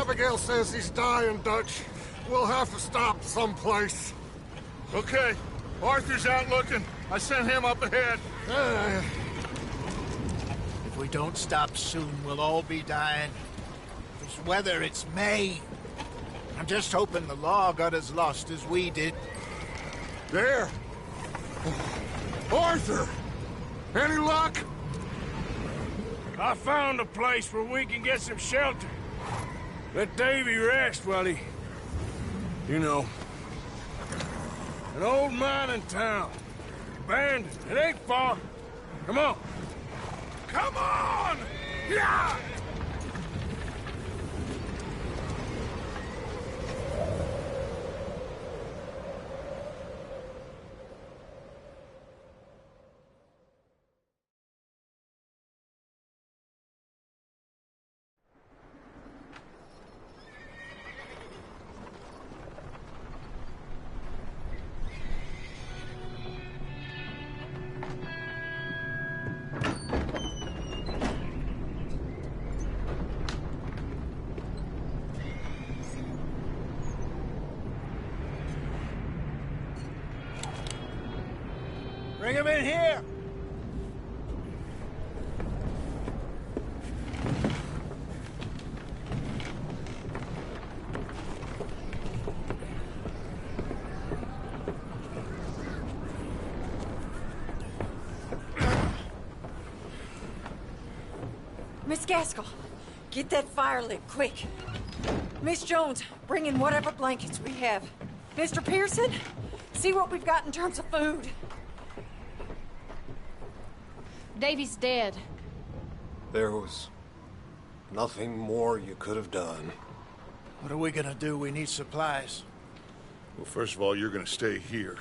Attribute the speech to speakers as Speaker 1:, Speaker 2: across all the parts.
Speaker 1: Abigail says he's dying, Dutch. We'll have to stop someplace.
Speaker 2: Okay. Arthur's out looking. I sent him up ahead.
Speaker 3: If we don't stop soon, we'll all be dying. This weather, it's May. I'm just hoping the law got as lost as we did.
Speaker 1: There! Arthur! Any luck?
Speaker 4: I found a place where we can get some shelter. Let Davy rest while he... You know. An old mining town. Abandoned. It ain't far. Come on. Come on! Yeah!
Speaker 3: Bring him in here!
Speaker 5: Miss Gaskell, get that fire lit, quick. Miss Jones, bring in whatever blankets we have. Mr. Pearson, see what we've got in terms of food.
Speaker 6: Davy's dead.
Speaker 1: There was nothing more you could have done.
Speaker 3: What are we gonna do? We need supplies.
Speaker 2: Well, first of all, you're gonna stay here,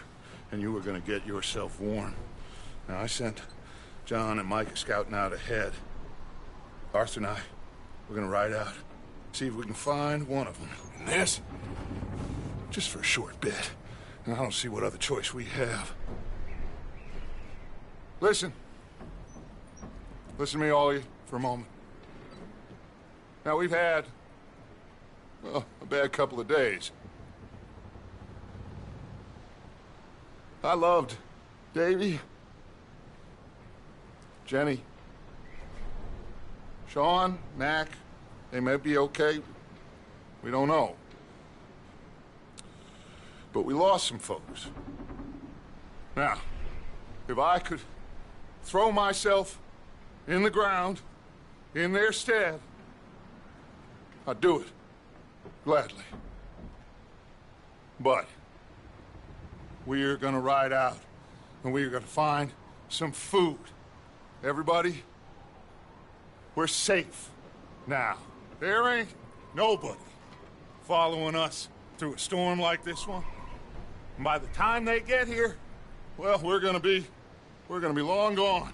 Speaker 2: and you were gonna get yourself warm. Now, I sent John and Micah scouting out ahead. Arthur and I, we're gonna ride out, see if we can find one of them. And this? Just for a short bit. And I don't see what other choice we have. Listen. Listen to me, all of you, for a moment. Now, we've had, well, a bad couple of days. I loved Davy, Jenny, Sean, Mac. They may be okay. We don't know. But we lost some folks. Now, if I could throw myself in the ground, in their stead, I'd do it, gladly. But we're gonna ride out, and we're gonna find some food. Everybody, we're safe now. There ain't nobody following us through a storm like this one. And by the time they get here, well, we're gonna be long gone.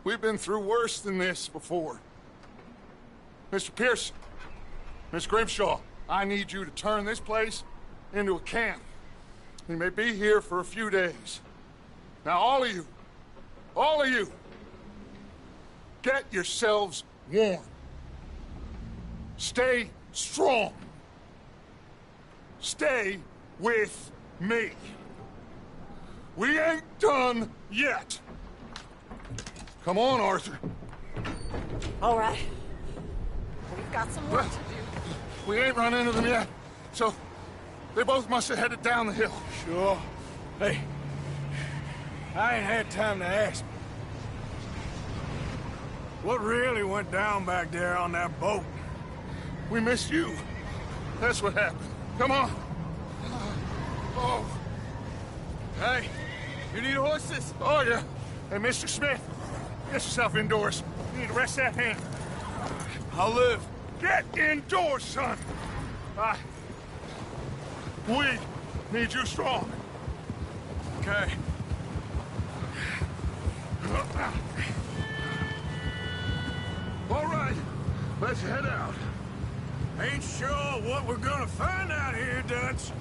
Speaker 2: We've been through worse than this before. Mr. Pearson, Miss Grimshaw, I need you to turn this place into a camp. We may be here for a few days. Now, all of you, get yourselves warm. Stay strong. Stay with me. We ain't done yet. Come on, Arthur.
Speaker 5: All right. We've got some work to do.
Speaker 2: We ain't run into them yet, so they both must have headed down the hill.
Speaker 4: Sure. Hey, I ain't had time to ask. What really went down back there on that boat?
Speaker 2: We missed you. That's what happened. Come on. Oh. Hey, you need horses? Oh, yeah. Hey, Mr. Smith, get yourself indoors. You need to rest that hand.
Speaker 4: I'll live.
Speaker 2: Get indoors, son. We need you strong.
Speaker 4: Okay.
Speaker 2: All right, let's head out.
Speaker 4: Ain't sure what we're gonna find out here, Dutch.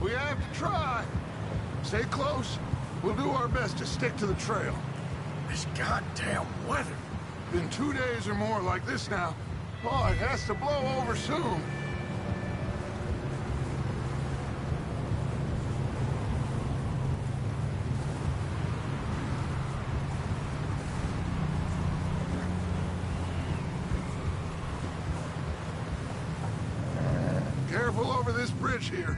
Speaker 2: We have to try. Stay close. We'll do our best to stick to the trail.
Speaker 4: This goddamn weather.
Speaker 2: Been 2 days or more like this now. Oh, it has to blow over soon. Careful over this bridge here.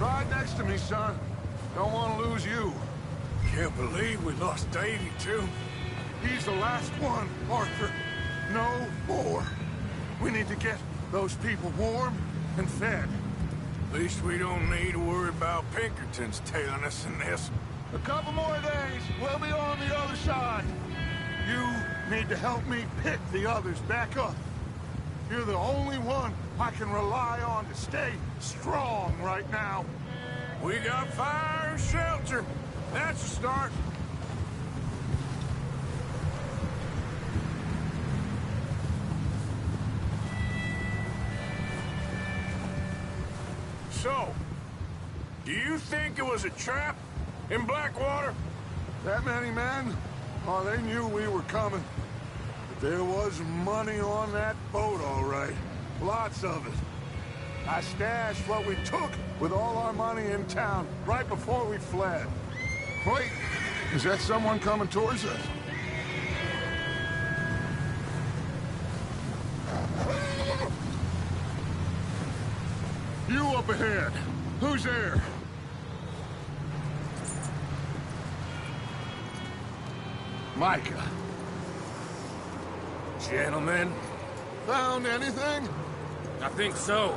Speaker 2: Right next to me, son. Don't want to lose you.
Speaker 4: Can't believe we lost Davy, too.
Speaker 2: He's the last one, Arthur. No more. We need to get those people warm and fed.
Speaker 4: At least we don't need to worry about Pinkertons tailing us in this.
Speaker 2: A couple more days, we'll be on the other side. You need to help me pick the others back up. You're the only one I can rely on to stay strong right now.
Speaker 4: We got fire and shelter. That's a start. So, do you think it was a trap in Blackwater?
Speaker 2: That many men? Oh, they knew we were coming. But there was money on that boat, all right. Lots of it. I stashed what we took with all our money in town right before we fled. Wait, is that someone coming towards us? You up ahead. Who's there? Micah.
Speaker 7: Gentlemen,
Speaker 2: Found anything?
Speaker 7: I think so.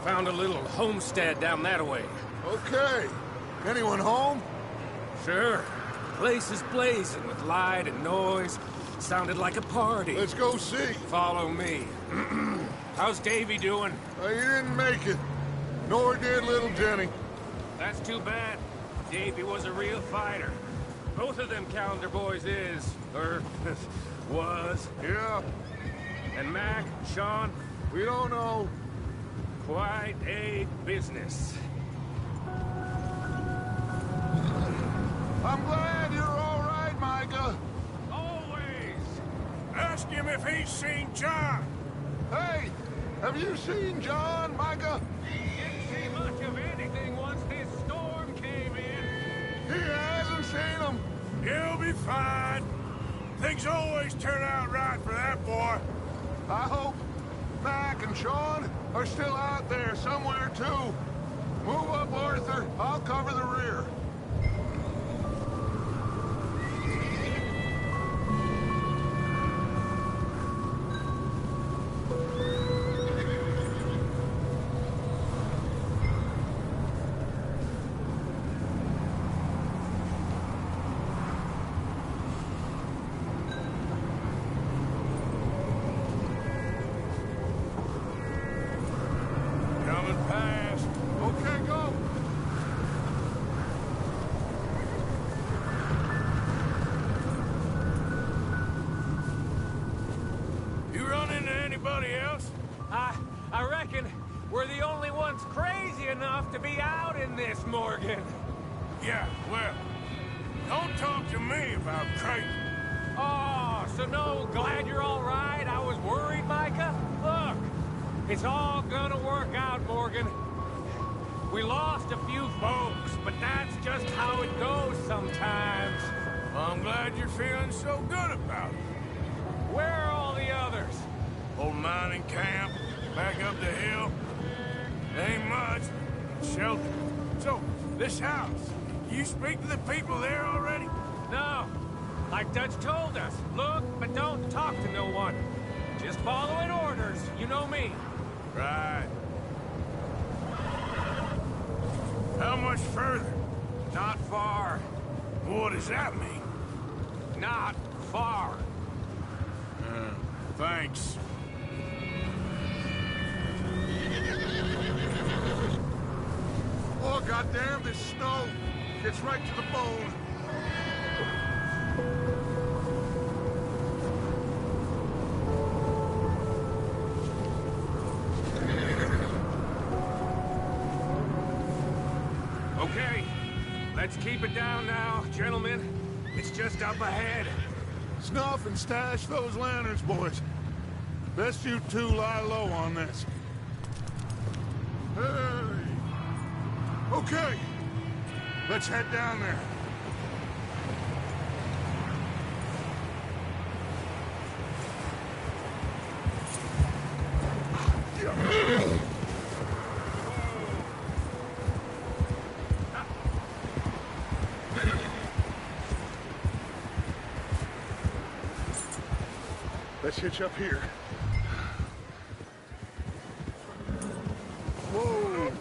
Speaker 7: Found a little homestead down that way.
Speaker 2: Okay. Anyone home?
Speaker 7: Sure. Place is blazing with light and noise. Sounded like a party.
Speaker 2: Let's go see.
Speaker 7: Follow me. How's Davy doing?
Speaker 2: He didn't make it. Nor did little Jenny.
Speaker 7: That's too bad. Davy was a real fighter. Both of them calendar boys is, or was.
Speaker 2: Yeah,
Speaker 7: And Mac, Sean,
Speaker 2: we don't know.
Speaker 7: quite a business.
Speaker 2: I'm glad you're all right, Micah.
Speaker 7: Always.
Speaker 4: Ask him if he's seen John.
Speaker 2: Hey, have you seen John, Micah?
Speaker 7: Didn't see much of anything once this storm came in.
Speaker 2: He hasn't seen him.
Speaker 4: He'll be fine. Things always turn out right for that boy.
Speaker 2: I hope Mac and Sean are still out there somewhere, too. Move up, Arthur. I'll cover the rear.
Speaker 4: Coming past.
Speaker 2: Okay, go.
Speaker 4: You run into anybody else?
Speaker 7: I reckon we're the only ones crazy enough to be out in this, Morgan.
Speaker 4: Yeah, well, don't talk to me about crazy.
Speaker 7: Oh, so no, glad you're all right. I was worried, Micah. Look, it's all gonna work out, Morgan. We lost a few folks, but that's just how it goes sometimes.
Speaker 4: Well, I'm glad you're feeling so good about it.
Speaker 7: Where are all the others?
Speaker 4: Old mining camp, back up the hill. Ain't much. Shelter. So, this house, you speak to the people there already?
Speaker 7: No. Like Dutch told us, look, but don't talk to no one. Just following orders, you know me.
Speaker 4: Right. How much further?
Speaker 7: Not far.
Speaker 4: What does that mean?
Speaker 7: Not far.
Speaker 4: Thanks.
Speaker 2: Oh, goddamn, this snow gets right to the bone.
Speaker 4: Okay, let's keep it down now, gentlemen. It's just up ahead.
Speaker 2: Snuff and stash those lanterns, boys. Best you two lie low on this. Hey! Okay, let's head down there. Let's hitch up here. Whoa!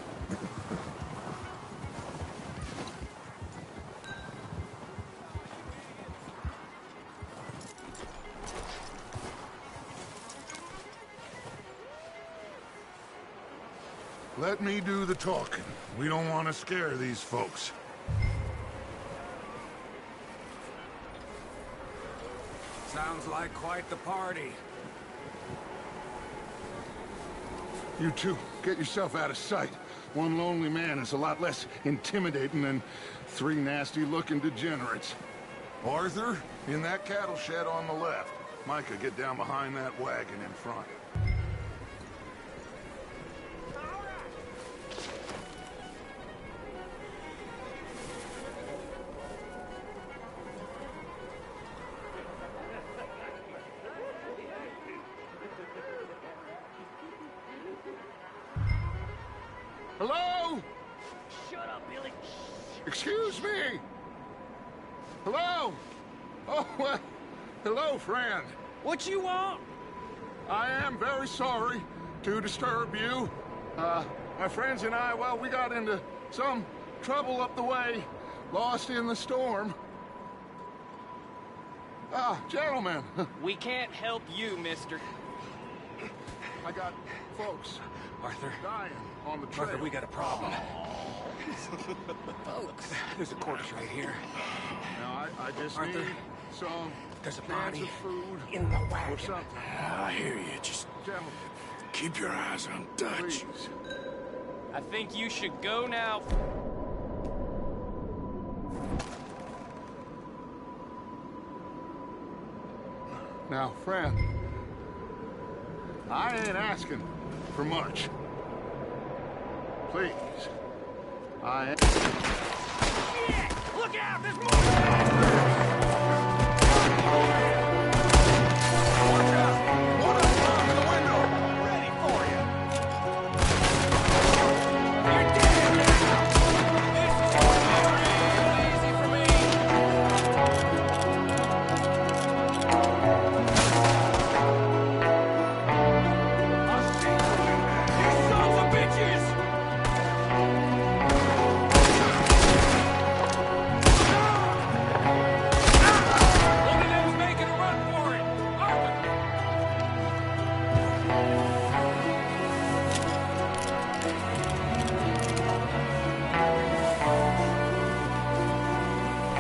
Speaker 2: Let me do the talking. We don't want to scare these folks.
Speaker 4: Sounds like quite the party.
Speaker 2: You two, get yourself out of sight. One lonely man is a lot less intimidating than three nasty-looking degenerates. Arthur, in that cattle shed on the left. Micah, get down behind that wagon in front. Hello?
Speaker 7: Shut up, Billy.
Speaker 2: Excuse me? Hello? Oh, well, hello, friend.
Speaker 7: What you want?
Speaker 2: I am very sorry to disturb you. My friends and I, well, we got into some trouble up the way, lost in the storm. Gentlemen,
Speaker 8: We can't help you, mister.
Speaker 2: I got folks
Speaker 4: Arthur,
Speaker 2: dying on the trail.
Speaker 4: Arthur, we got a problem. Folks, there's a corpse right here.
Speaker 2: Now, I just
Speaker 4: Arthur,
Speaker 2: need some
Speaker 4: there's a
Speaker 2: cans
Speaker 4: body
Speaker 2: of food
Speaker 4: in the
Speaker 2: or
Speaker 4: wagon.
Speaker 2: something.
Speaker 4: I hear you. Just
Speaker 2: Gentlemen,
Speaker 4: keep your eyes on Dutch.
Speaker 2: please.
Speaker 8: I think you should go now.
Speaker 2: Now, friend, I ain't asking for much. Please. I am...
Speaker 7: Look out! There's more!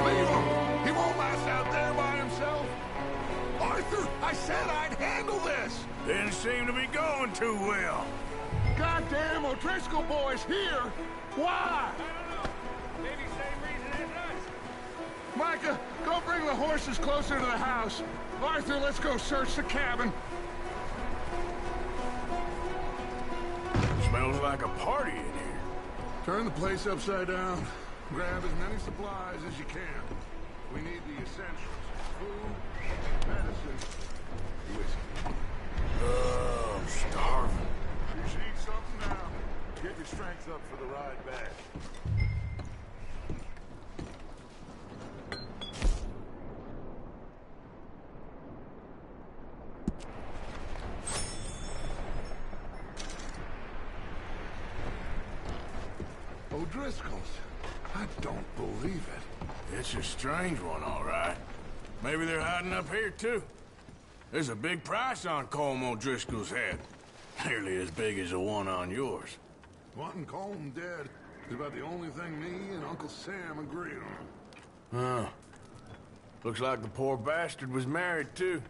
Speaker 2: Leave him! He won't last out there by himself! Arthur, I said I'd handle this!
Speaker 4: Didn't seem to be going too well.
Speaker 2: Goddamn O'Driscoll boys here! Why?
Speaker 7: I don't know. Maybe same reason as us.
Speaker 2: Micah, go bring the horses closer to the house. Arthur, let's go search the cabin.
Speaker 4: Smells like a party in here.
Speaker 2: Turn the place upside down. Grab as many supplies as you can. We need the essentials. Food, medicine, whiskey.
Speaker 4: I'm starving.
Speaker 2: You should eat something now. Get your strength up for the ride back. O'Driscoll's. I don't believe it.
Speaker 4: It's a strange one, all right. Maybe they're hiding up here, too. There's a big price on Colm O'Driscoll's head. Nearly as big as the one on yours.
Speaker 2: Wanting Colm dead is about the only thing me and Uncle Sam agree on.
Speaker 4: Huh. Looks like the poor bastard was married, too.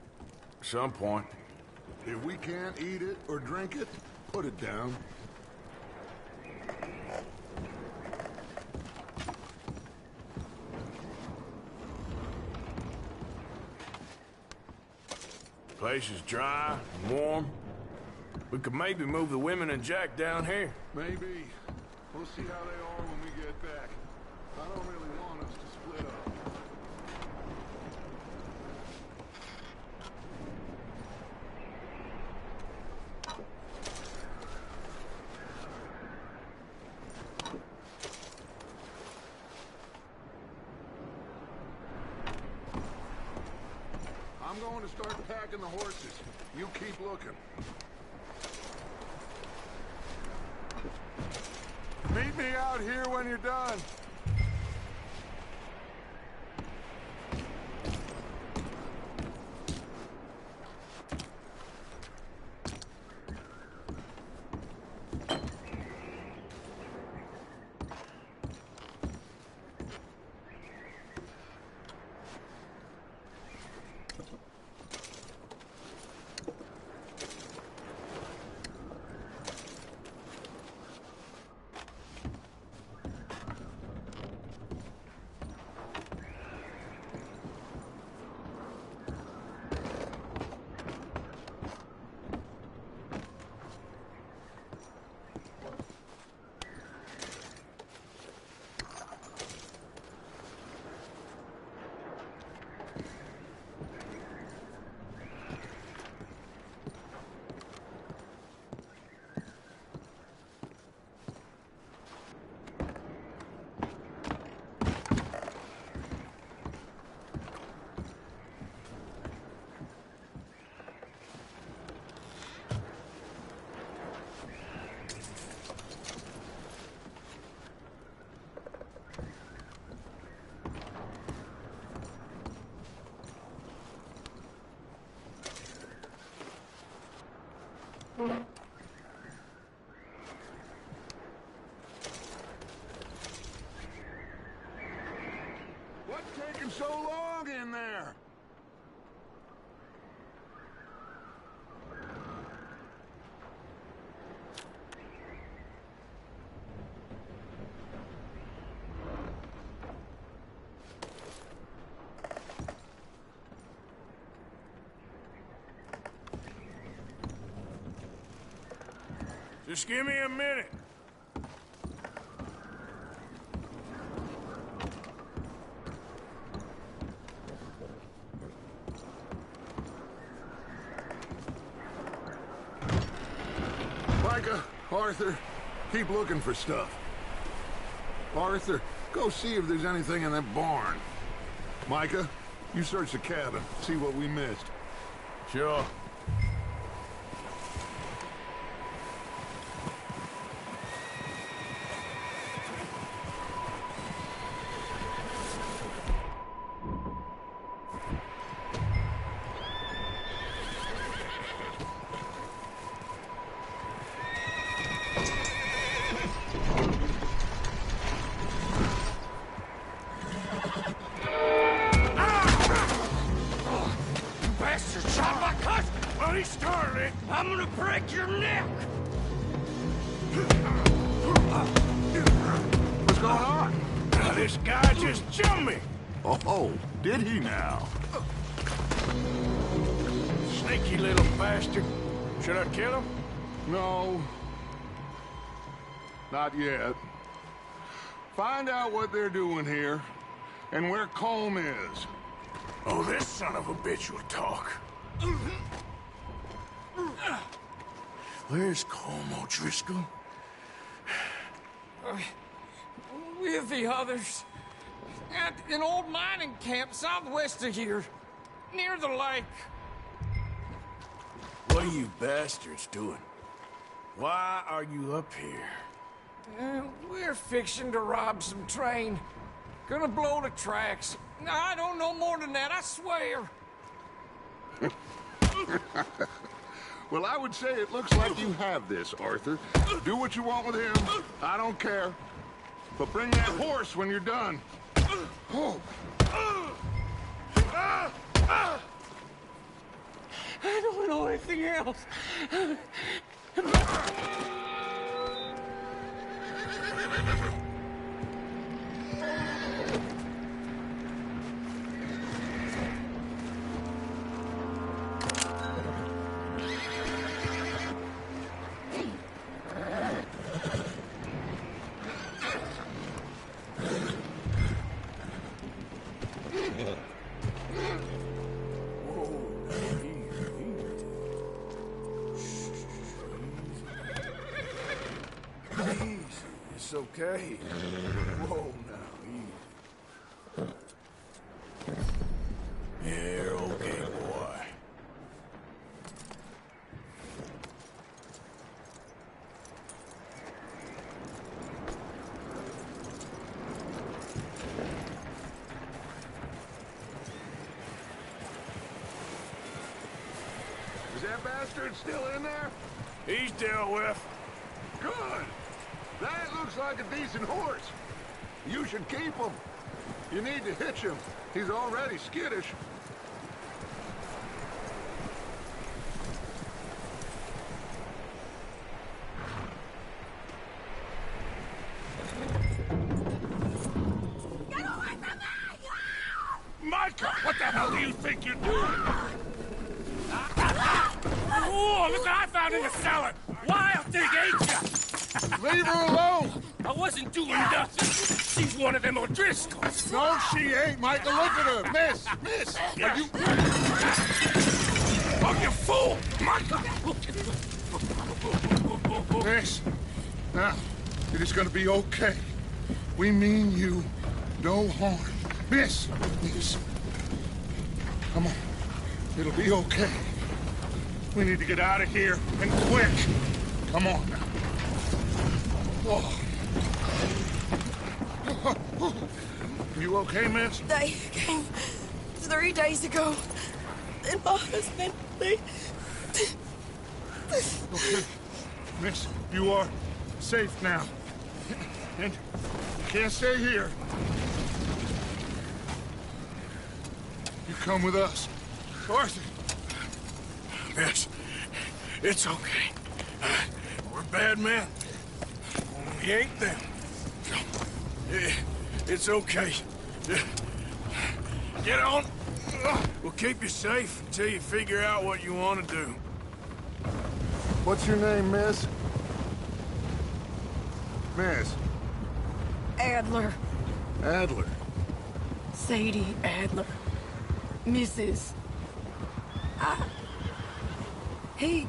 Speaker 4: At some point.
Speaker 2: If we can't eat it or drink it, put it down.
Speaker 4: Place is dry and warm. We could maybe move the women and Jack down here.
Speaker 2: Maybe. We'll see how they are when we get back. I don't really want us to split up. I'm going to start packing the horses. You keep looking. Meet me out here when you're done. What's taking so long in there?
Speaker 4: Just give me a minute.
Speaker 2: Micah, Arthur, keep looking for stuff. Arthur, go see if there's anything in that barn. Micah, you search the cabin, see what we missed.
Speaker 4: Sure. I'm gonna break your neck!
Speaker 2: What's going on?
Speaker 4: This guy just jumped me!
Speaker 2: Oh, did he now?
Speaker 4: Sneaky little bastard. Should I kill him?
Speaker 2: No. Not yet. Find out what they're doing here, and where Colm is.
Speaker 4: Oh, this son of a bitch will talk. Where's Colm O'Driscoll?
Speaker 9: With the others. At an old mining camp southwest of here. Near the lake.
Speaker 4: What are you bastards doing? Why are you up here?
Speaker 9: We're fixing to rob some train. Gonna blow the tracks. I don't know more than that, I swear.
Speaker 2: Well, I would say it looks like you have this, Arthur. Do what you want with him. I don't care. But bring that horse when you're done. Oh.
Speaker 9: I don't know anything else.
Speaker 4: It's okay. Whoa, now, easy. Yeah, you're okay, boy.
Speaker 2: Is that bastard still in there?
Speaker 4: He's dealt with.
Speaker 2: Good. That looks like a decent horse. You should keep him. You need to hitch him. He's already skittish.
Speaker 9: Get away from me! Micah, what the hell do you think you're doing? Oh, look what I found in the cellar! Wild thing, ain't ya?
Speaker 2: Leave her alone!
Speaker 9: I wasn't doing nothing. She's one of them O'Driscolls.
Speaker 2: No, she ain't, Micah. Look at her. Miss, are you...
Speaker 9: Oh, you fool! Micah!
Speaker 2: Miss, now, it is gonna be okay. We mean you no harm. Miss, come on. It'll be okay. We need to get out of here, and quick. Come on now. Oh. You okay, miss?
Speaker 10: They came 3 days ago. And my husband, they...
Speaker 2: Okay. Miss, you are safe now. And you can't stay here. You come with us. Arthur.
Speaker 4: Miss, it's okay. We're bad men. We ain't them. It's okay. Get on. We'll keep you safe until you figure out what you want to do.
Speaker 2: What's your name, miss? Miss?
Speaker 10: Adler.
Speaker 2: Adler.
Speaker 10: Sadie Adler. Mrs. He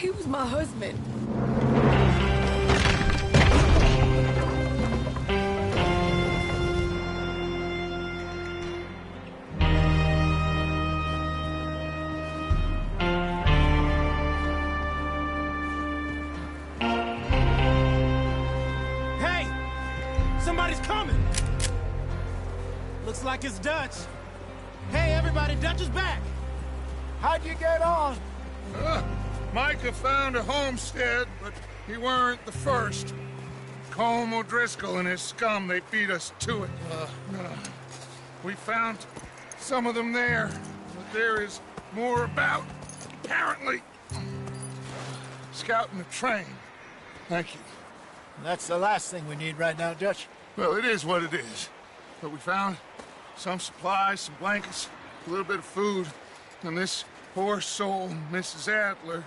Speaker 10: was my husband.
Speaker 11: Hey! Somebody's coming! Looks like it's Dutch. Hey, everybody, Dutch is back!
Speaker 3: How'd you get on?
Speaker 2: Micah found a homestead, but he weren't the first. Colm O'Driscoll and his scum, they beat us to it. We found some of them there, but there is more about, apparently. Scouting the train. Thank you.
Speaker 3: That's the last thing we need right now, Dutch.
Speaker 2: Well, it is what it is. But we found some supplies, some blankets, a little bit of food, and this poor soul, Mrs. Adler,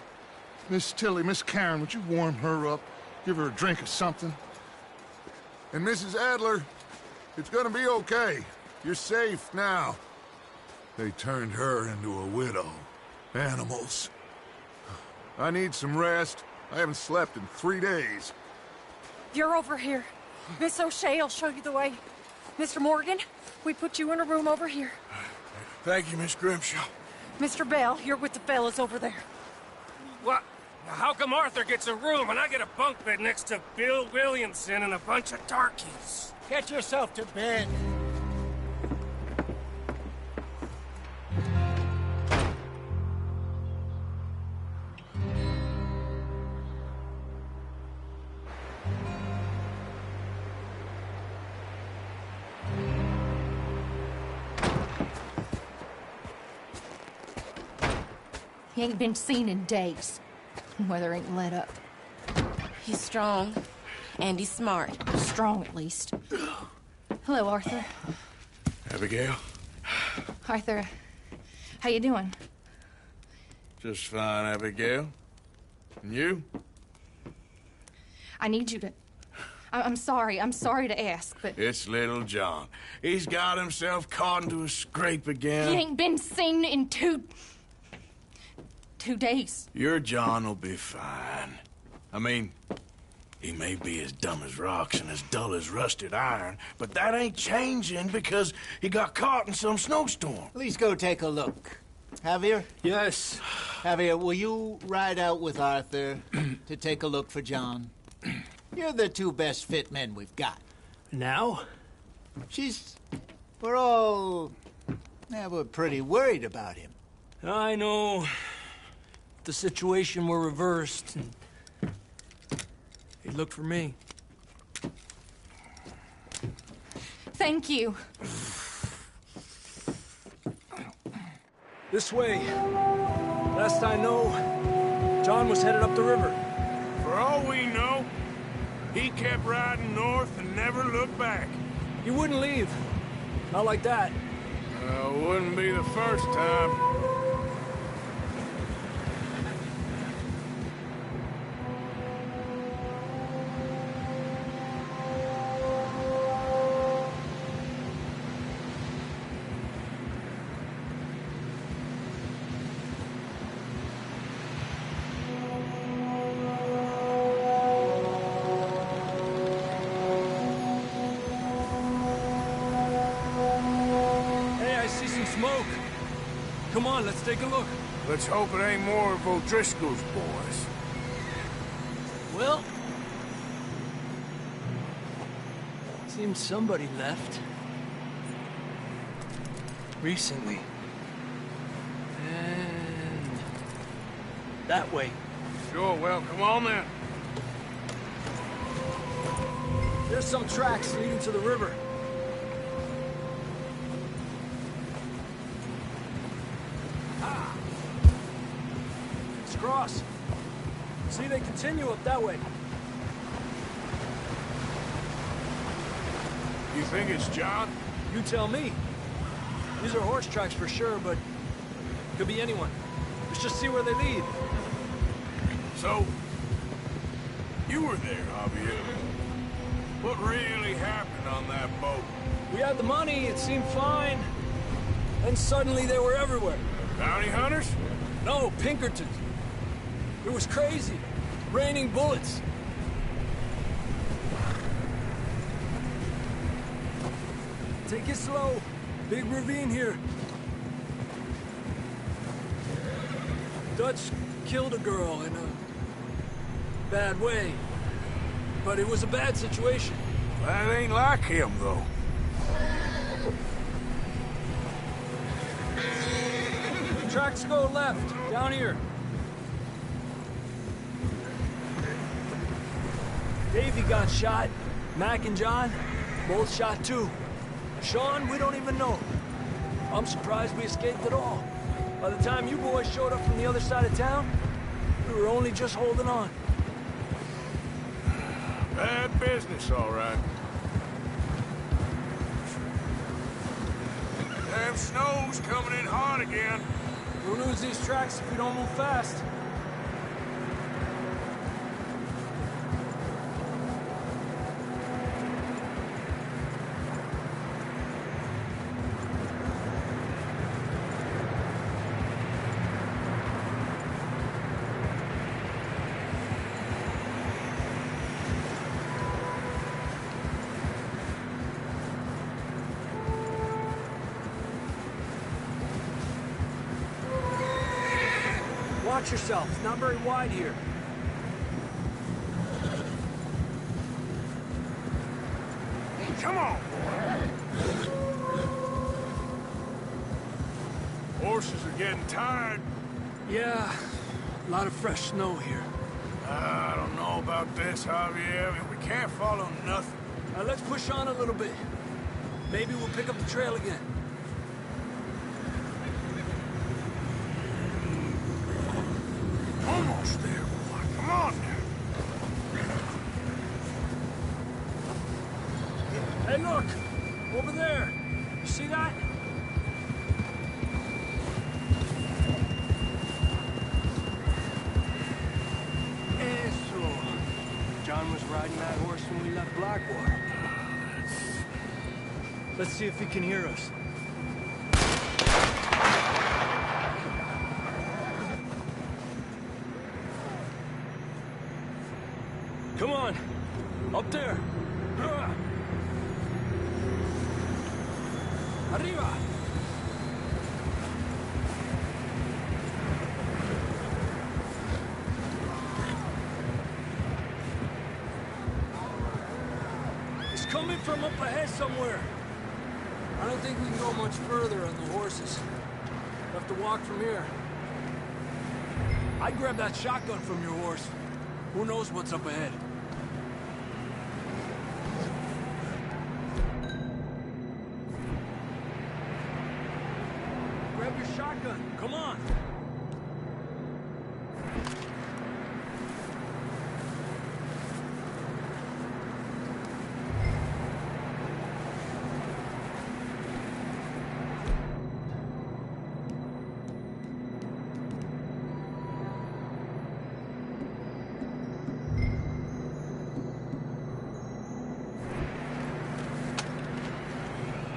Speaker 2: Miss Tilly, Miss Karen, would you warm her up? Give her a drink or something? And Mrs. Adler, it's gonna be okay. You're safe now. They turned her into a widow. Animals. I need some rest. I haven't slept in 3 days.
Speaker 5: You're over here. Miss O'Shea will show you the way. Mr. Morgan, we put you in a room over here.
Speaker 4: Thank you, Miss Grimshaw.
Speaker 5: Mr. Bell, you're with the fellas over there.
Speaker 7: What? How come Arthur gets a room and I get a bunk bed next to Bill Williamson and a bunch of darkies?
Speaker 3: Get yourself to bed.
Speaker 6: He ain't been seen in days. Weather ain't let up.
Speaker 10: He's strong, and he's smart.
Speaker 6: Strong, at least. Hello, Arthur.
Speaker 4: Abigail?
Speaker 6: Arthur, how you doing?
Speaker 4: Just fine, Abigail. And you?
Speaker 6: I need you to... I'm sorry to ask, but...
Speaker 4: It's little John. He's got himself caught into a scrape again.
Speaker 6: He ain't been seen in 2 days.
Speaker 4: Your John will be fine. I mean, He may be as dumb as rocks and as dull as rusted iron, but that ain't changing because he got caught in some snowstorm.
Speaker 3: Please go take a look. Javier?
Speaker 11: Yes.
Speaker 3: Javier, will you ride out with Arthur to take a look for John? You're the two best fit men we've got.
Speaker 11: Now?
Speaker 3: We're all... Yeah, we're pretty worried about him.
Speaker 11: I know. If the situation were reversed, he'd look for me.
Speaker 6: Thank you.
Speaker 11: This way. Last I know, John was headed up the river.
Speaker 4: For all we know, he kept riding north and never looked back.
Speaker 11: He wouldn't leave. Not like that.
Speaker 4: Wouldn't be the first time.
Speaker 11: Smoke. Come on, let's take a look.
Speaker 4: Let's hope it ain't more of O'Driscoll's boys.
Speaker 11: Well, seems somebody left. Recently. And that way.
Speaker 4: Sure, well, come on then.
Speaker 11: There's some tracks leading to the river. Cross. See, they continue up that way.
Speaker 4: You think it's John?
Speaker 11: You tell me. These are horse tracks for sure, but could be anyone. Let's just see where they lead.
Speaker 4: So, you were there, Javier. What really happened on that boat?
Speaker 11: We had the money, it seemed fine. Then suddenly they were everywhere.
Speaker 4: Bounty hunters?
Speaker 11: No, Pinkertons. It was crazy. Raining bullets. Take it slow. Big ravine here. Dutch killed a girl in a bad way. But it was a bad situation.
Speaker 4: That ain't like him, though.
Speaker 11: Tracks go left, down here. Davey got shot. Mac and John, both shot too. Sean, we don't even know. I'm surprised we escaped at all. By the time you boys showed up from the other side of town, we were only just holding on.
Speaker 4: Bad business, all right. Damn snow's coming in hard again.
Speaker 11: We'll lose these tracks if we don't move fast. Watch yourself. It's not very wide here.
Speaker 4: Come on! Horses are getting tired.
Speaker 11: Yeah, a lot of fresh snow here.
Speaker 4: I don't know about this, Javier. I mean, we can't follow nothing.
Speaker 11: Let's push on a little bit. Maybe we'll pick up the trail again.
Speaker 4: Almost there, boy. Come on now.
Speaker 11: Hey, look! Over there! You see that? Eso. John was riding that horse when we left Blackwater. Let's see if he can hear us. Come on. Up there! Arriba! It's coming from up ahead somewhere. I don't think we can go much further on the horses. We'll have to walk from here. I grabbed that shotgun from your horse. Who knows what's up ahead? Grab your shotgun. Come on.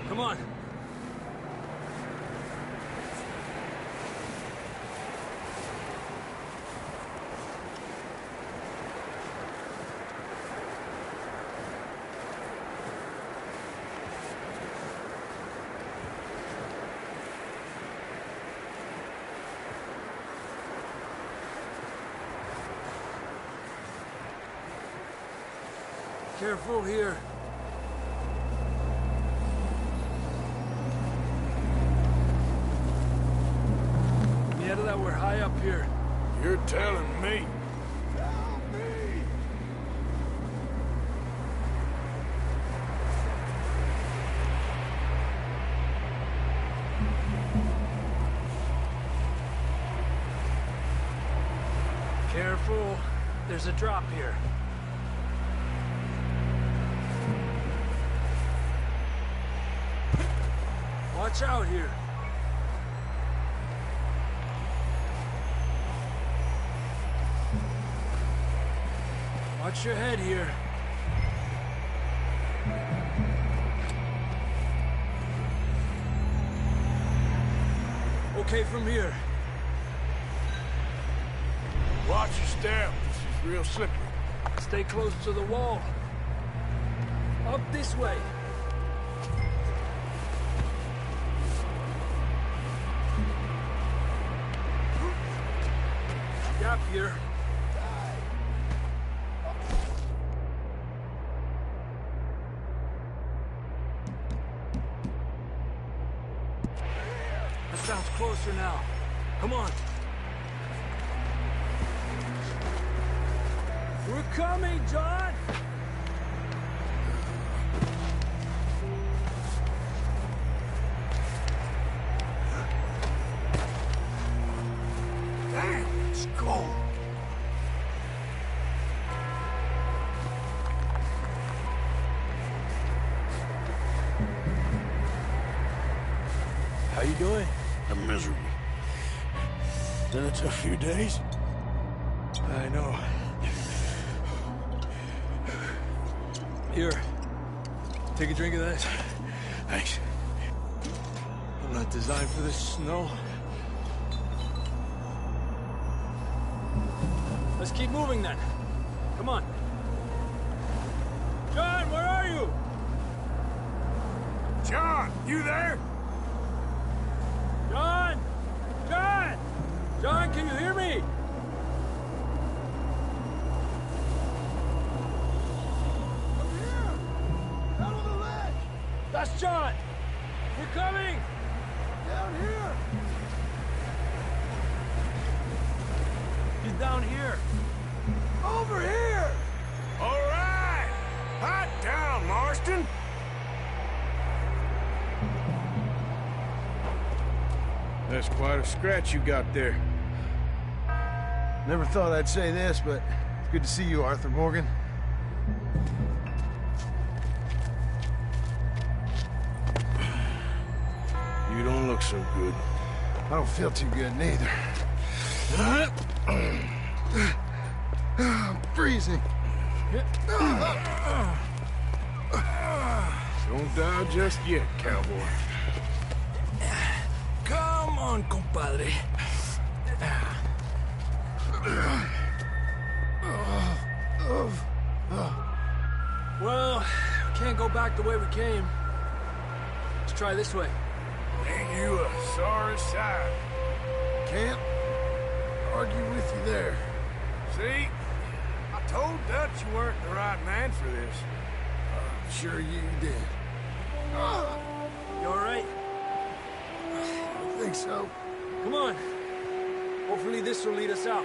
Speaker 11: Come on. Careful here. Yeah, that we're high up here.
Speaker 4: You're telling me.
Speaker 2: Help me!
Speaker 11: Careful. There's a drop here. Watch out here. Watch your head here. Okay from here.
Speaker 4: Watch your step. This is real slippery.
Speaker 11: Stay close to the wall. Up this way. Gap here. That sounds closer now. Come on. We're coming, John!
Speaker 4: Damn, it's cold.
Speaker 11: How you doing?
Speaker 4: I'm miserable. Been a tough few days.
Speaker 11: I know. Here. Take a drink of that.
Speaker 4: Thanks.
Speaker 11: I'm not designed for this snow. Let's keep moving then. Come on. John, where are you?
Speaker 4: John, you there?
Speaker 11: John! John! John, can you hear me?
Speaker 2: I'm here! Down on the ledge!
Speaker 11: That's John! We're coming!
Speaker 2: Down here!
Speaker 11: He's down here.
Speaker 2: Over here!
Speaker 4: All right. Hot down, Marston. That's quite a scratch you got there.
Speaker 12: Never thought I'd say this, but it's good to see you, Arthur Morgan.
Speaker 4: You don't look so good.
Speaker 12: I don't feel too good, neither. I'm freezing.
Speaker 4: Don't die just yet, cowboy.
Speaker 11: Come on, compadre. Well, we can't go back the way we came. Let's try this way.
Speaker 4: Ain't you a sorry sight?
Speaker 12: Can't argue with you there.
Speaker 4: See? I told Dutch you weren't the right man for this.
Speaker 12: I'm sure you did.
Speaker 11: You all right?
Speaker 12: I think so.
Speaker 11: Come on. Hopefully this will lead us out.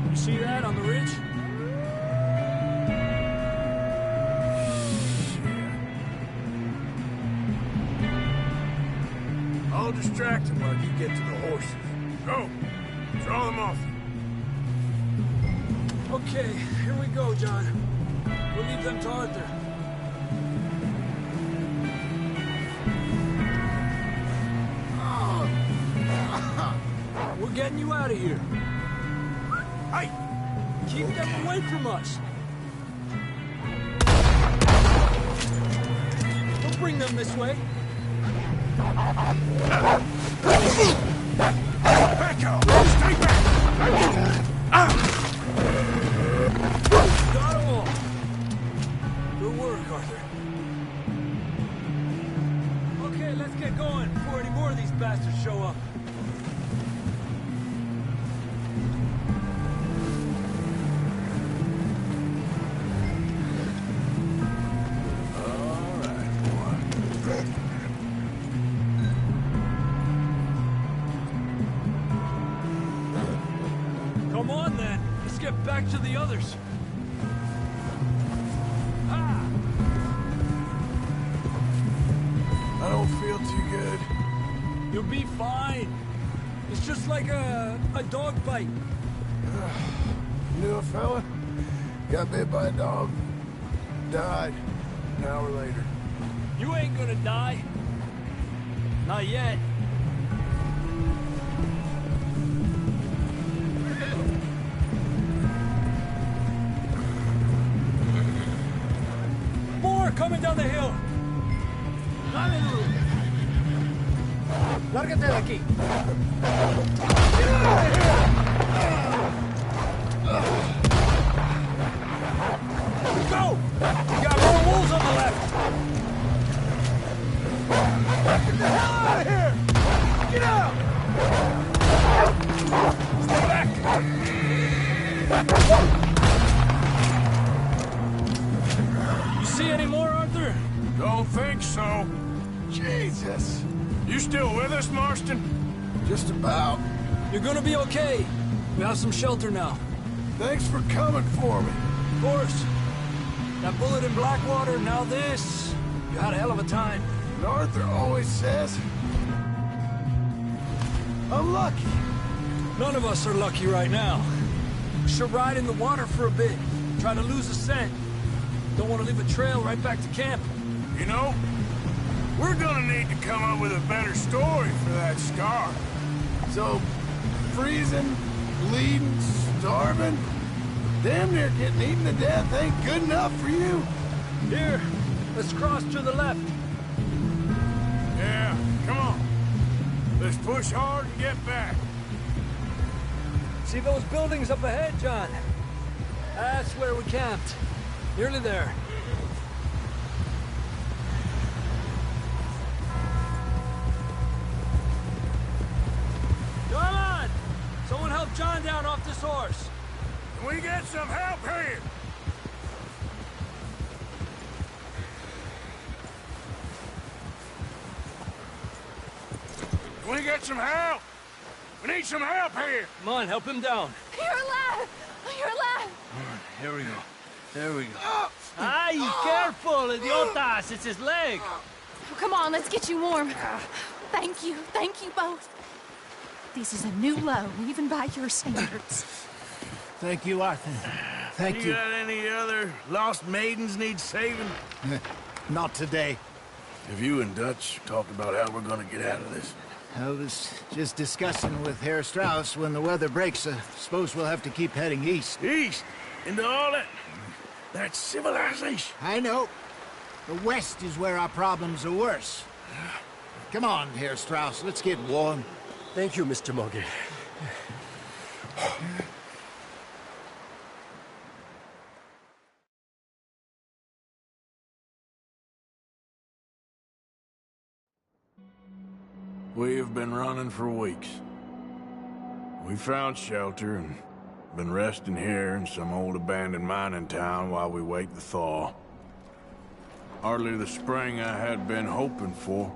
Speaker 11: You see that on the ridge?
Speaker 4: I'll distract him while you get to the horses. Go! Draw them off.
Speaker 11: Okay, here we go, John. We'll leave them to Arthur. We're getting you out of here.
Speaker 4: Hey!
Speaker 11: Keep them away from us. Don't bring them this way.
Speaker 4: Back up! Stay back!
Speaker 11: Got them all. Good work, Arthur. Okay, let's get going before any more of these bastards show up. Come on, then. Let's get back to the others.
Speaker 12: I don't feel too good.
Speaker 11: You'll be fine. It's just like a dog bite.
Speaker 12: Knew a fella? Got bit by a dog. Died an hour later.
Speaker 11: You ain't gonna die. Not yet. More coming down the hill. Hallelujah. Lárgate de aquí. Get out of here! Go! You got more wolves on the left. Get the hell out of here! Get out! Stay back! You see any more, Arthur?
Speaker 4: Don't think so.
Speaker 12: Jesus!
Speaker 4: You still with us, Marston?
Speaker 12: Just about.
Speaker 11: You're gonna be okay. We have some shelter now.
Speaker 12: Thanks for coming for me.
Speaker 11: Of course. That bullet in Blackwater, now this. You had a hell of a time.
Speaker 12: And Arthur always says, I'm lucky.
Speaker 11: None of us are lucky right now. We should ride in the water for a bit. Try to lose a scent. Don't want to leave a trail right back to camp.
Speaker 4: You know, we're gonna need to come up with a better story for that scar.
Speaker 12: So, freezing, bleeding, starving, damn near getting eaten to death ain't good enough for you.
Speaker 11: Here, let's cross to the left.
Speaker 4: Yeah, come on. Let's push hard and get back.
Speaker 11: See those buildings up ahead, John? That's where we camped. Nearly there. Come on! Someone help John down off this horse.
Speaker 4: Can we get some help here? Can we get some help? We need some help here.
Speaker 11: Come on, help him down.
Speaker 10: You're alive! You're alive!
Speaker 11: Here we go. There we go. Ay, careful, idiotas! It's his leg.
Speaker 10: Oh, come on, let's get you warm. Thank you both. This is a new low, even by your standards.
Speaker 3: Thank you, Arthur. Thank you.
Speaker 4: You got any other lost maidens need saving?
Speaker 3: Not today.
Speaker 1: Have you and Dutch talked about how we're gonna get out of this?
Speaker 3: I was just discussing with Herr Strauss when the weather breaks. I suppose we'll have to keep heading east.
Speaker 4: East? Into all that civilization?
Speaker 3: I know. The west is where our problems are worse. Come on, Herr Strauss, let's get warm.
Speaker 13: Thank you, Mr. Morgan. We've been running for weeks. We found shelter and been resting here in some old abandoned mining town while we wait the thaw. Hardly the spring I had been hoping for.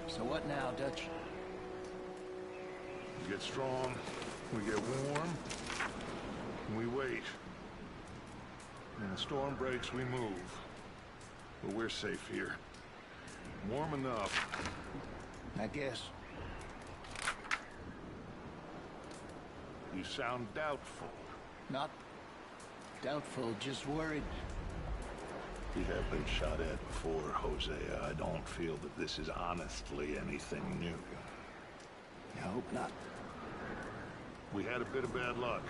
Speaker 14: So what now, Dutch?
Speaker 2: We get strong, we get warm, and we wait. When the storm breaks, we move. But we're safe here. Warm enough.
Speaker 14: I guess.
Speaker 2: You sound doubtful.
Speaker 14: Not doubtful, just worried.
Speaker 2: We have been shot at before, Hosea. I don't feel that this is honestly anything new.
Speaker 14: I hope not.
Speaker 2: We had a bit of bad luck,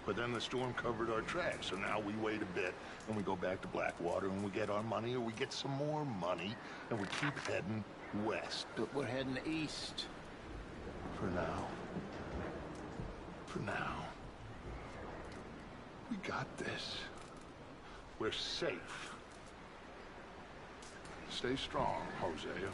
Speaker 2: but then the storm covered our tracks, so now we wait a bit, and we go back to Blackwater, and we get our money, or we get some more money, and we keep heading west.
Speaker 14: But we're heading east.
Speaker 2: For now. For now. We got this. We're safe. Stay strong, Hosea.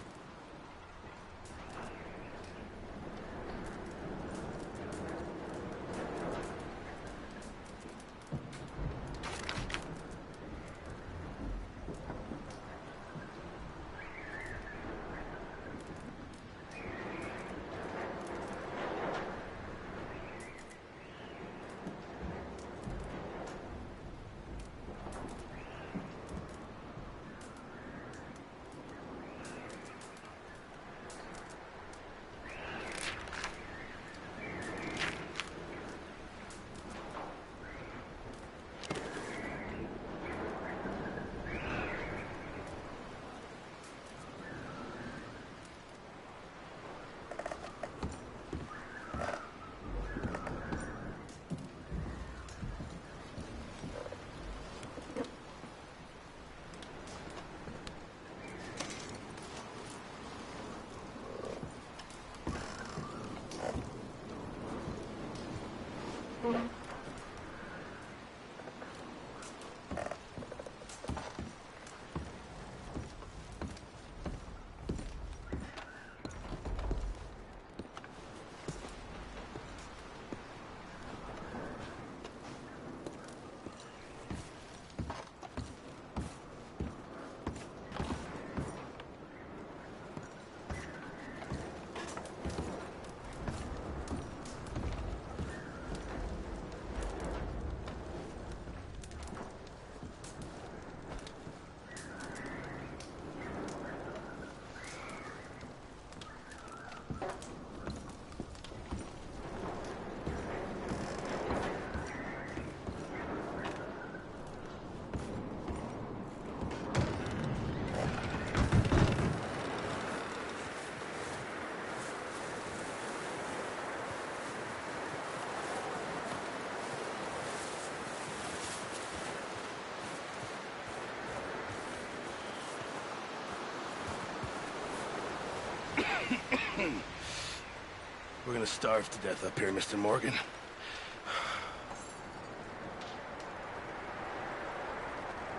Speaker 15: We're gonna starve to death up here, Mr. Morgan.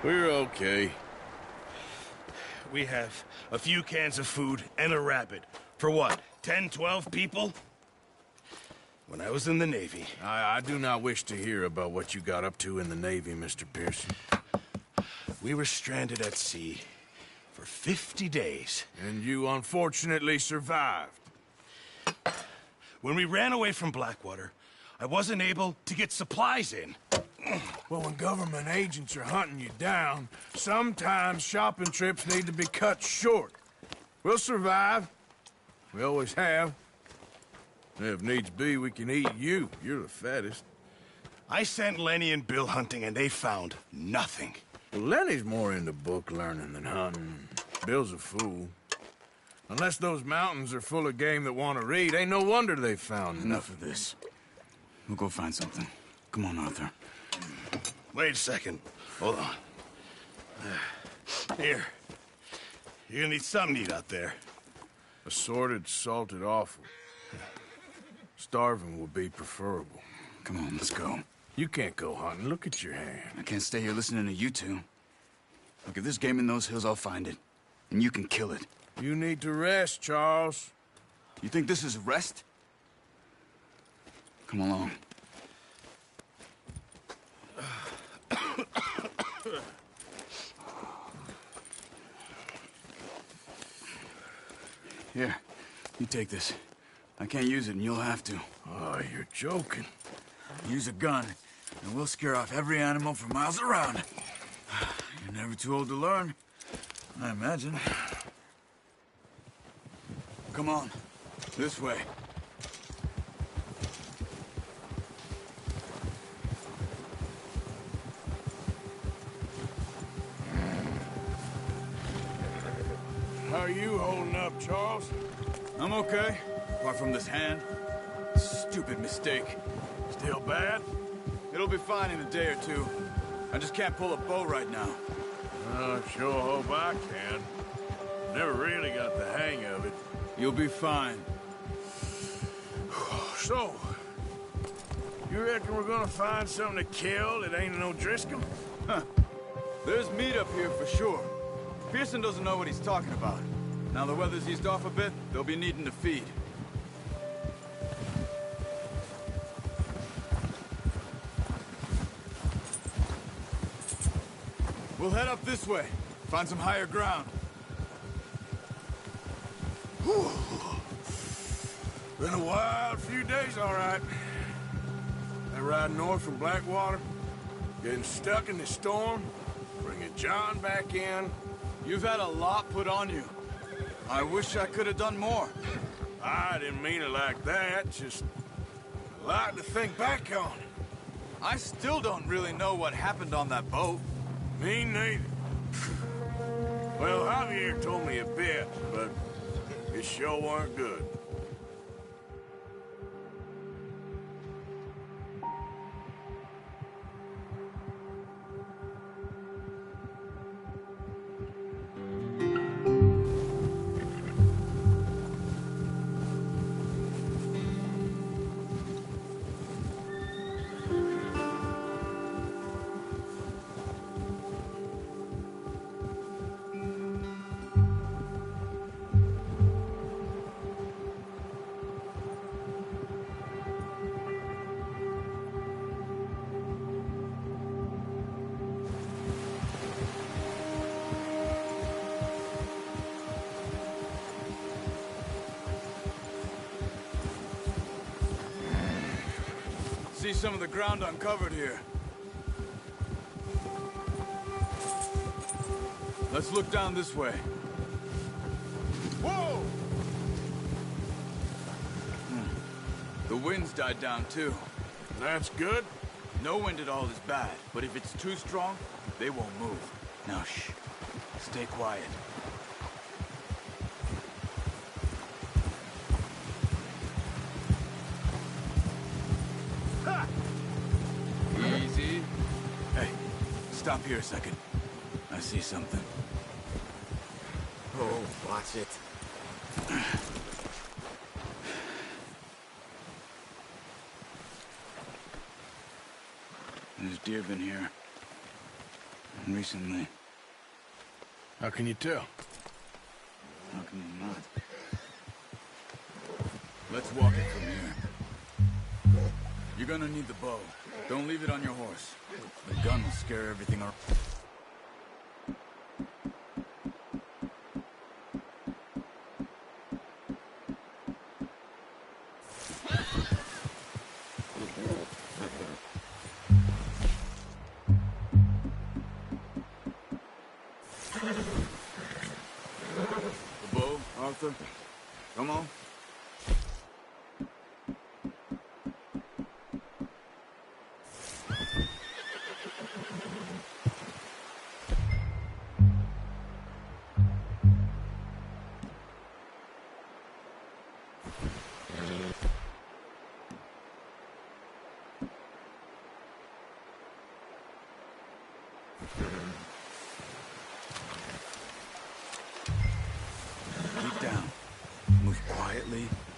Speaker 13: We're okay.
Speaker 15: We have a few cans of food and a rabbit. For what, 10, 12 people? When I was in the Navy...
Speaker 13: I do not wish to hear about what you got up to in the Navy, Mr. Pearson.
Speaker 15: We were stranded at sea for 50 days.
Speaker 13: And you unfortunately survived.
Speaker 15: When we ran away from Blackwater, I wasn't able to get supplies in.
Speaker 13: Well, when government agents are hunting you down, sometimes shopping trips need to be cut short. We'll survive. We always have. If needs be, we can eat you. You're the fattest.
Speaker 15: I sent Lenny and Bill hunting, and they found nothing.
Speaker 13: Well, Lenny's more into book learning than hunting. Bill's a fool. Unless those mountains are full of game that want to read, ain't no wonder they found
Speaker 16: Enough of this. We'll go find something. Come on, Arthur.
Speaker 15: Wait a second. Hold on. Here. You're gonna need something to eat out there.
Speaker 13: Assorted, salted offal. Starving would be preferable.
Speaker 16: Come on, let's go.
Speaker 13: You can't go hunting. Look at your hand.
Speaker 16: I can't stay here listening to you two. Look, if there's game in those hills, I'll find it. And you can kill it.
Speaker 13: You need to rest, Charles.
Speaker 16: You think this is rest? Come along. Here, you take this. I can't use it, and you'll have to.
Speaker 13: Oh, you're joking.
Speaker 16: Use a gun, and we'll scare off every animal for miles around. You're never too old to learn, I imagine. Come on, this way.
Speaker 13: How are you holding up, Charles?
Speaker 16: I'm okay, apart from this hand. Stupid mistake.
Speaker 13: Still bad?
Speaker 16: It'll be fine in a day or two. I just can't pull a bow right now.
Speaker 13: I sure hope I can. Never really got the hang of it.
Speaker 16: You'll be fine.
Speaker 13: So, you reckon we're gonna find something to kill that ain't no Driscoll?
Speaker 16: Huh. There's meat up here for sure. Pearson doesn't know what he's talking about. Now the weather's eased off a bit, they'll be needing to feed. We'll head up this way. Find some higher ground.
Speaker 13: Whew. Been a wild few days, all right. That ride north from Blackwater, getting stuck in the storm, bringing John back in.
Speaker 16: You've had a lot put on you. I wish I could have done more.
Speaker 13: I didn't mean it like that, just a lot to think back on.
Speaker 16: I still don't really know what happened on that boat.
Speaker 13: Me neither. Well, Javier told me a bit, but it sure weren't good.
Speaker 16: See some of the ground uncovered here. Let's look down this way.
Speaker 13: Whoa!
Speaker 16: The wind's died down too.
Speaker 13: That's good.
Speaker 16: No wind at all is bad, but if it's too strong, they won't move. Now shh. Stay quiet. Easy. Hey, stop here a second. I see something.
Speaker 1: Oh, watch it.
Speaker 16: There's deer been here. Recently.
Speaker 13: How can you tell?
Speaker 16: How can you not? Let's walk it from here. You're gonna need the bow. Don't leave it on your horse. The gun will scare everything up. The bow, Arthur. Come on. Keep down.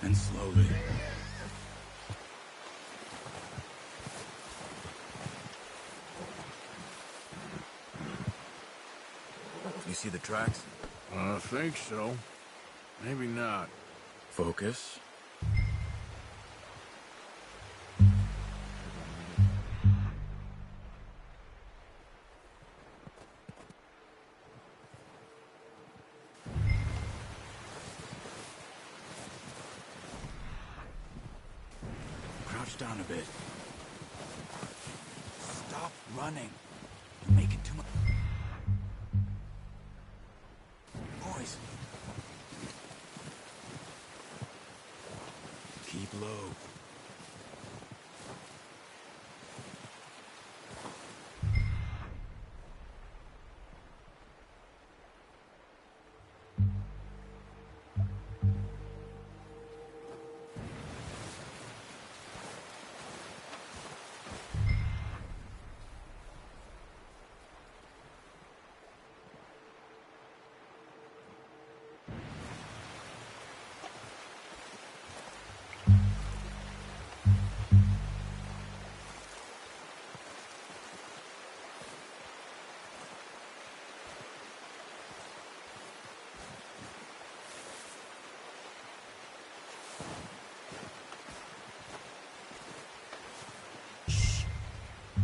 Speaker 16: and slowly. You see the tracks?
Speaker 13: I think so. Maybe not.
Speaker 16: Focus. Crouch down a bit. Stop running. You're making too much. Boys. Keep low.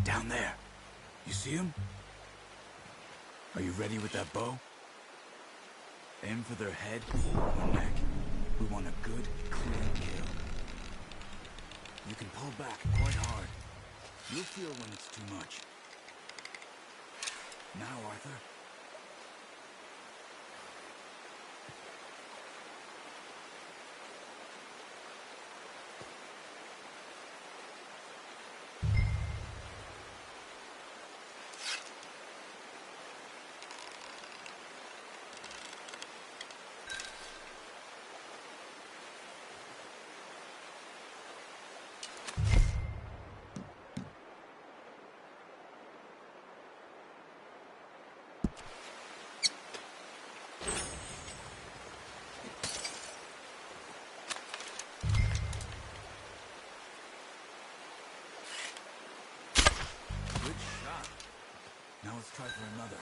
Speaker 16: Down there. You see him? Are you ready with that bow? Aim for their head or neck. We want a good, clean kill. You can pull back quite hard. You'll feel when it's too much. Now, Arthur. Now let's try for another.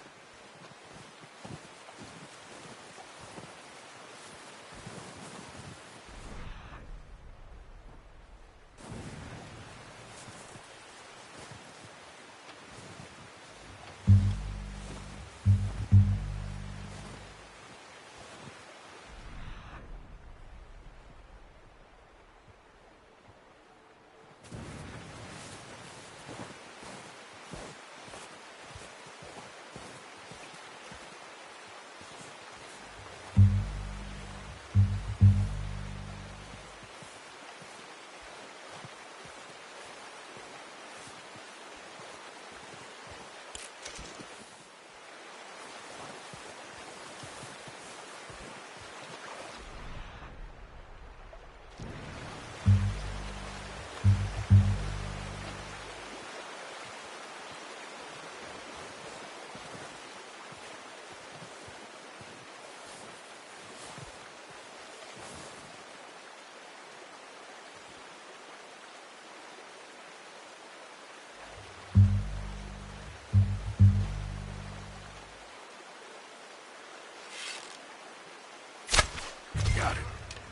Speaker 16: Got it.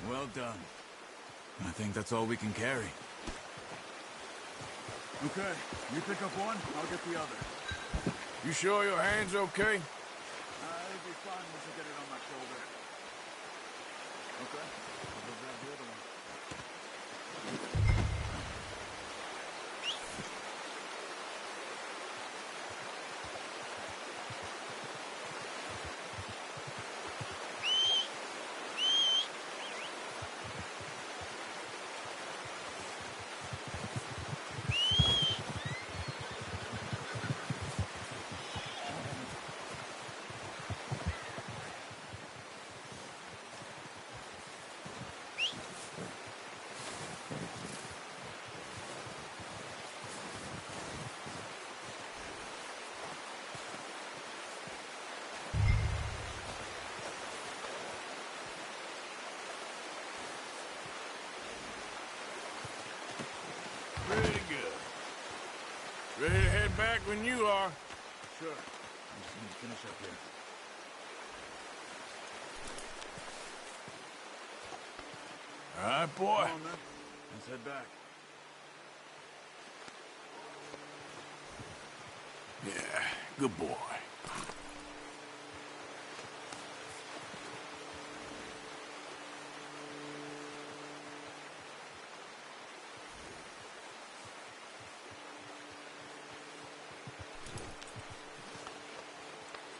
Speaker 16: Well done. I think that's all we can carry.
Speaker 13: Okay, you pick up one, I'll get the other. You sure your hand's okay?
Speaker 16: It'll be fine once I get it on my shoulder. Okay, I'll go grab the other one.
Speaker 4: Ready to head back when you are.
Speaker 16: Sure. I just need to finish up here.
Speaker 13: All right, boy.
Speaker 16: Come on, then. Let's head back.
Speaker 13: Yeah, good boy.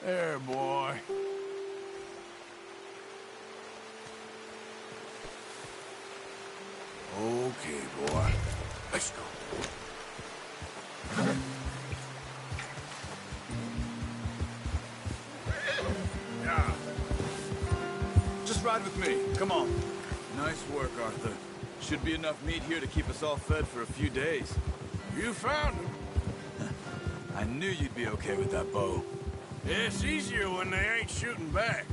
Speaker 13: There, boy. Okay, boy. Let's go.
Speaker 16: Yeah. Just ride with me. Come on. Nice work, Arthur. Should be enough meat here to keep us all fed for a few days.
Speaker 4: You found him.
Speaker 16: I knew you'd be okay with that bow.
Speaker 4: It's easier when they ain't shooting back.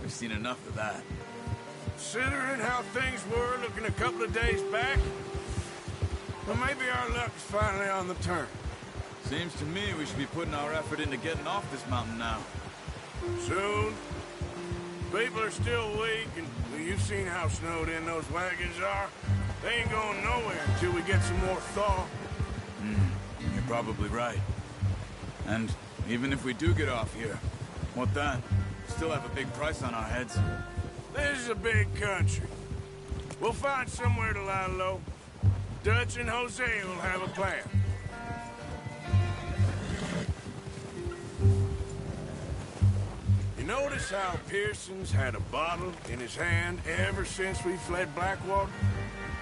Speaker 16: We've seen enough of that.
Speaker 4: Considering how things were looking a couple of days back, well, maybe our luck is finally on the turn.
Speaker 16: Seems to me we should be putting our effort into getting off this mountain now.
Speaker 4: Soon. People are still weak, and well, you've seen how snowed in those wagons are. They ain't going nowhere until we get some more thaw.
Speaker 16: You're probably right. And even if we do get off here, what then? Still have a big price on our heads.
Speaker 4: This is a big country. We'll find somewhere to lie low. Dutch and Jose will have a plan. You notice how Pearson's had a bottle in his hand ever since we fled Blackwater?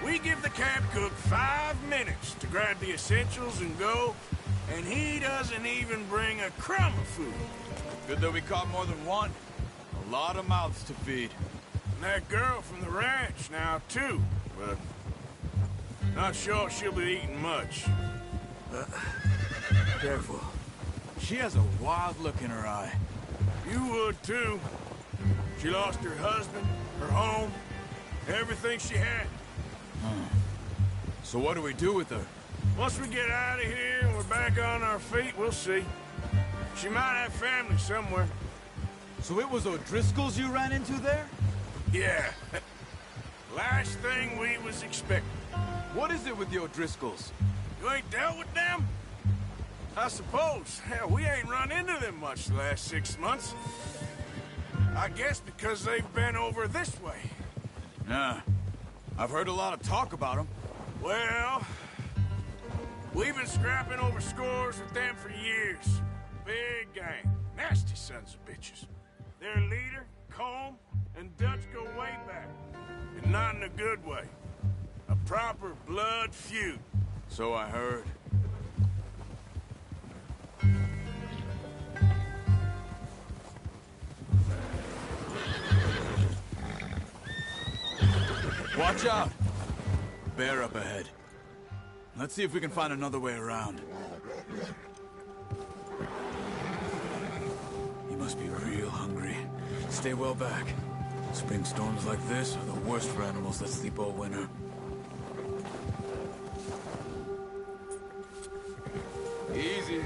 Speaker 4: We give the camp cook 5 minutes to grab the essentials and go, and he doesn't even bring a crumb of food.
Speaker 16: Good that we caught more than one. A lot of mouths to feed.
Speaker 4: And that girl from the ranch now, too. But not sure she'll be eating much.
Speaker 16: Careful. She has a wild look in her eye.
Speaker 4: You would, too. She lost her husband, her home, everything she had.
Speaker 16: So what do we do with her?
Speaker 4: Once we get out of here and we're back on our feet, we'll see. She might have family somewhere.
Speaker 16: So it was O'Driscoll's you ran into there?
Speaker 4: Yeah. Last thing we was expecting.
Speaker 16: What is it with the O'Driscolls?
Speaker 4: You ain't dealt with them? I suppose. Hell, we ain't run into them much the last 6 months. I guess because they've been over this way.
Speaker 16: Nah. I've heard a lot of talk about them.
Speaker 4: Well, we've been scrapping over scores with them for years. Big gang. Nasty sons of bitches. Their leader, Combe, and Dutch go way back. And not in a good way. A proper blood feud.
Speaker 16: So I heard. Watch out! Bear up ahead. Let's see if we can find another way around. He must be real hungry. Stay well back. Spring storms like this are the worst for animals that sleep all winter. Easy.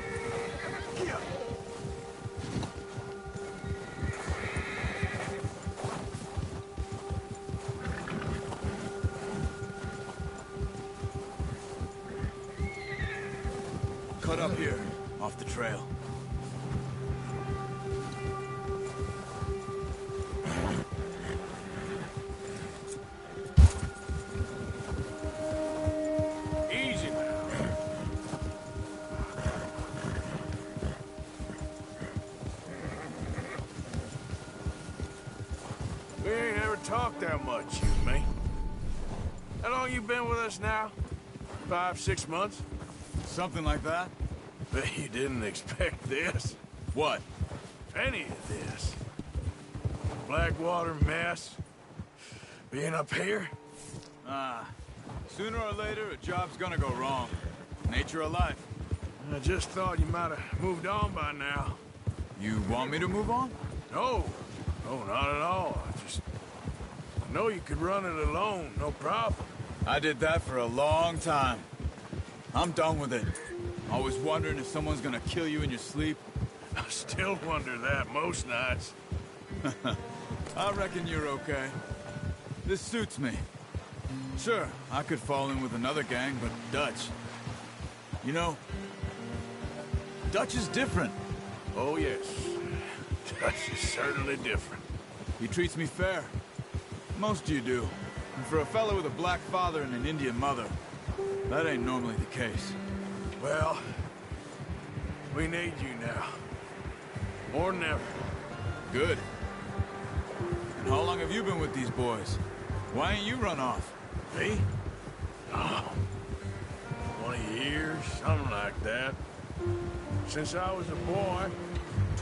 Speaker 16: Cut up here, off the trail.
Speaker 4: Easy now. We ain't ever talked that much, you and me. How long you been with us now? 5, 6 months?
Speaker 16: Something like that?
Speaker 4: Bet you didn't expect this.
Speaker 16: What?
Speaker 4: Any of this. Blackwater mess. Being up here?
Speaker 16: Sooner or later, a job's gonna go wrong. Nature of life.
Speaker 4: I just thought you might have moved on by now.
Speaker 16: You want me to move on?
Speaker 4: No. No, not at all. I know you could run it alone, no problem.
Speaker 16: I did that for a long time. I'm done with it. Always wondering if someone's gonna kill you in your sleep.
Speaker 4: I still wonder that most nights.
Speaker 16: I reckon you're okay. This suits me. Sure, I could fall in with another gang, but Dutch... You know, Dutch is different.
Speaker 4: Oh, yes. Dutch is certainly different.
Speaker 16: He treats me fair. Most of you do. And for a fellow with a black father and an Indian mother, that ain't normally the case.
Speaker 4: Well, we need you now. More than ever.
Speaker 16: Good. And how long have you been with these boys? Why ain't you run off?
Speaker 4: Me? Oh, 20 years, something like that. Since I was a boy.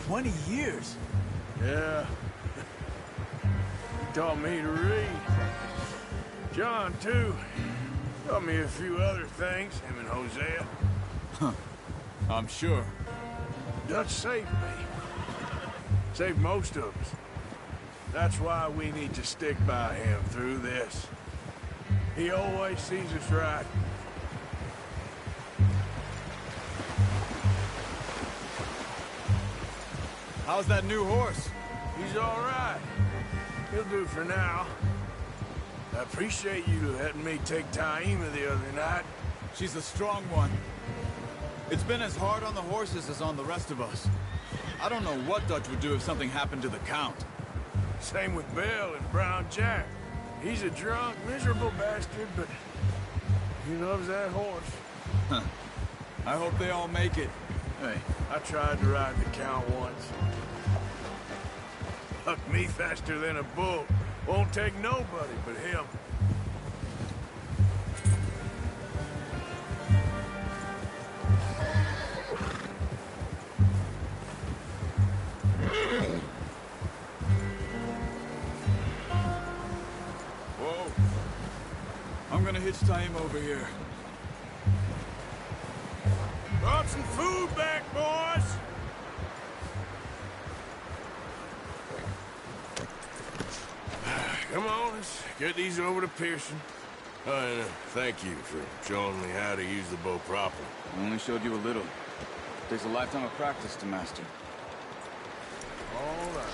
Speaker 16: 20 years?
Speaker 4: Yeah. He taught me to read. John, too. Taught me a few other things, him and Hosea.
Speaker 16: Huh. I'm sure.
Speaker 4: Dutch saved me. Saved most of us. That's why we need to stick by him through this. He always sees us right.
Speaker 16: How's that new horse?
Speaker 4: He's all right. He'll do for now. I appreciate you letting me take Taima the other night.
Speaker 16: She's a strong one. It's been as hard on the horses as on the rest of us. I don't know what Dutch would do if something happened to the Count.
Speaker 4: Same with Bill and Brown Jack. He's a drunk, miserable bastard, but he loves that horse.
Speaker 16: Huh. I hope they all make it.
Speaker 4: Hey, I tried to ride the Count once. Bucked me faster than a bull. Won't take nobody but him.
Speaker 16: Whoa. I'm gonna hitch Taima over here.
Speaker 4: Brought some food back, boys! Come on, let's get these over to Pearson. And thank you for showing me how to use the bow properly.
Speaker 17: I only showed you a little. Takes a lifetime of practice to master.
Speaker 4: All right.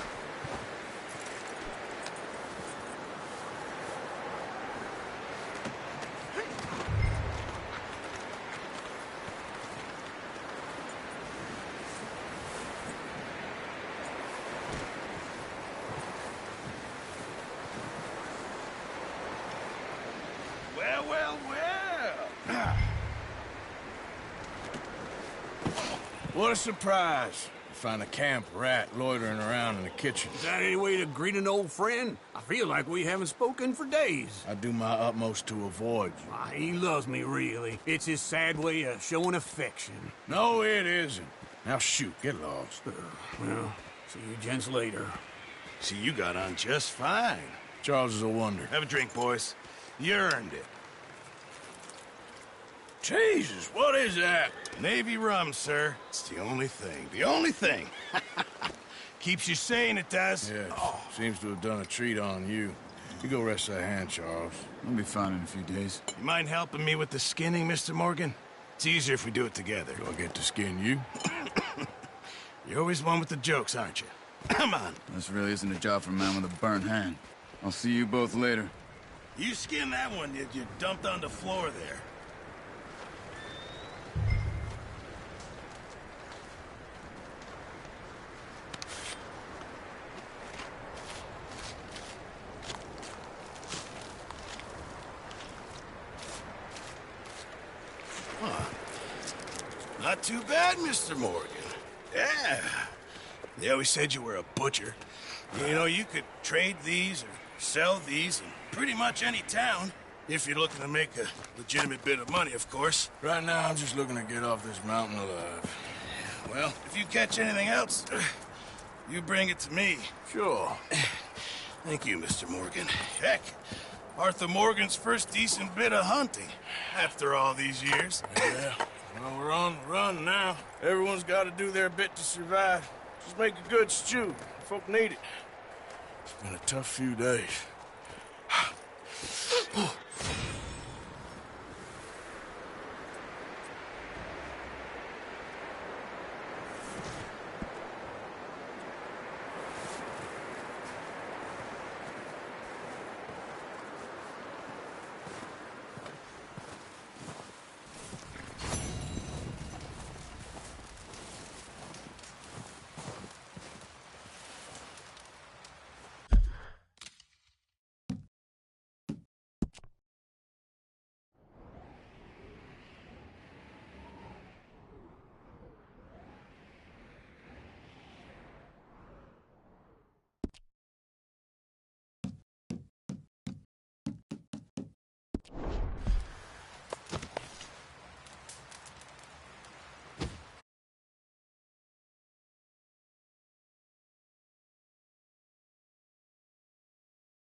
Speaker 4: What a surprise. To find a camp rat loitering around in the kitchen.
Speaker 18: Is that any way to greet an old friend? I feel like we haven't spoken for days.
Speaker 4: I do my utmost to avoid you.
Speaker 18: He loves me, really. It's his sad way of showing affection.
Speaker 4: No, it isn't. Now shoot, get lost.
Speaker 18: Well, see you gents later.
Speaker 15: See, you got on just fine.
Speaker 4: Charles is a wonder.
Speaker 15: Have a drink, boys. You earned it.
Speaker 4: Jesus, what is that?
Speaker 15: Navy rum, sir. It's the only thing. The only thing. Keeps you sane, it does.
Speaker 4: Yeah, seems to have done a treat on you. You go rest that hand, Charles.
Speaker 16: I'll be fine in a few days.
Speaker 15: You mind helping me with the skinning, Mr. Morgan? It's easier if we do it together.
Speaker 4: Do I get to skin you?
Speaker 15: You're always one with the jokes, aren't you? Come on.
Speaker 17: This really isn't a job for a man with a burnt hand. I'll see you both later.
Speaker 15: You skinned that one you dumped on the floor there. Not too bad, Mr. Morgan. Yeah. They always said you were a butcher. You know, you could trade these or sell these in pretty much any town. If you're looking to make a legitimate bit of money, of course.
Speaker 4: Right now, I'm just looking to get off this mountain alive.
Speaker 15: Well, if you catch anything else, you bring it to me.
Speaker 4: Sure.
Speaker 15: Thank you, Mr. Morgan. Heck, Arthur Morgan's first decent bit of hunting after all these years.
Speaker 4: Yeah. Well, we're on the run now. Everyone's got to do their bit to survive. Just make a good stew. Folk need it. It's been a tough few days.